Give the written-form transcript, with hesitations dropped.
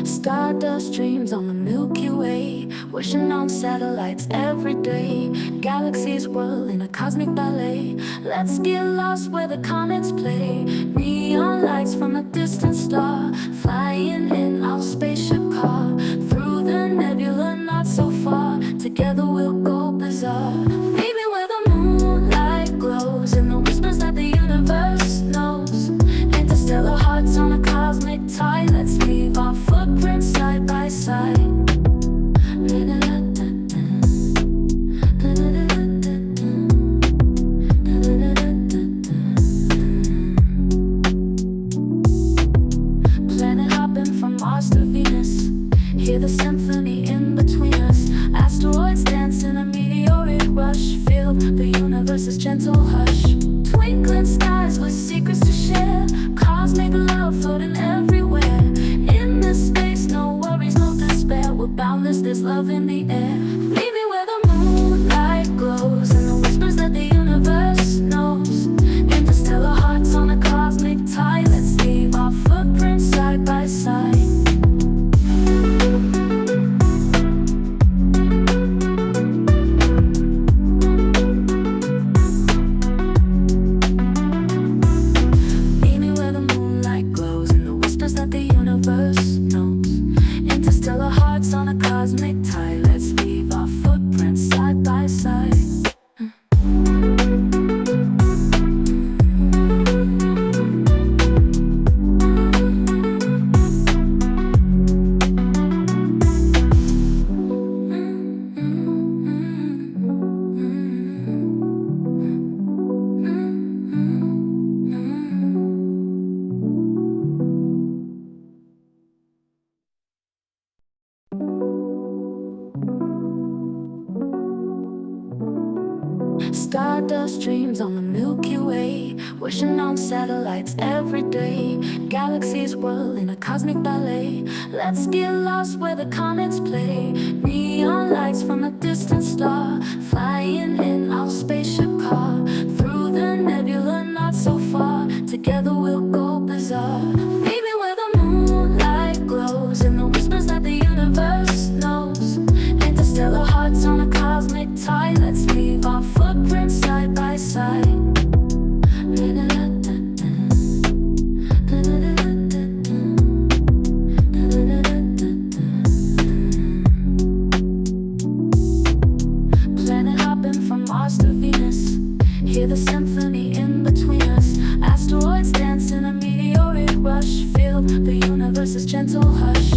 Stardust dreams on the Milky Way, wishing on satellites every day. Galaxies whirl in a cosmic ballet. Let's get lost where the comets play. Neon lights from a distant star, flying in our spaceship car. Through the nebula not so far, together we'll go bizarre. Maybe where the moonlight glows in the whispers that the universe knows. Interstellar hearts on a cosmic tide. Let's leave our footprints side by side. Planet hopping from Mars to Venus, hear the symphony in between us. Asteroids dance in a meteoric rush, feel the universe's gentle hush. Twinkling skies with secrets to share, cosmic love floating everywhere. In this space, no worries, no despair. We're boundless, there's love in the air. Maybe where the moonlight glows and the whispers that the universe knows. Interstellar hearts on a cosmic tide. Let's leave our footprints side by side. Interstellar hearts on a cosmic tide. Let's leave our footprints side by side. Stardust dreams on the Milky Way, wishing on satellites every day. Galaxies whirl in a cosmic ballet. Let's get lost where the comets play. Neon lights from a distant star, flying in our spaceship car. Through the nebula not so far, together we'll go bizarre. Maybe where the moonlight glows in the whispers that the universe knows. Interstellar hearts on a cosmic tide. Let's leave our footprints side by side. Planet hopping from Mars to Venus, hear the symphony in between us. Asteroids dance in a meteoric rush, feel the universe's gentle hush.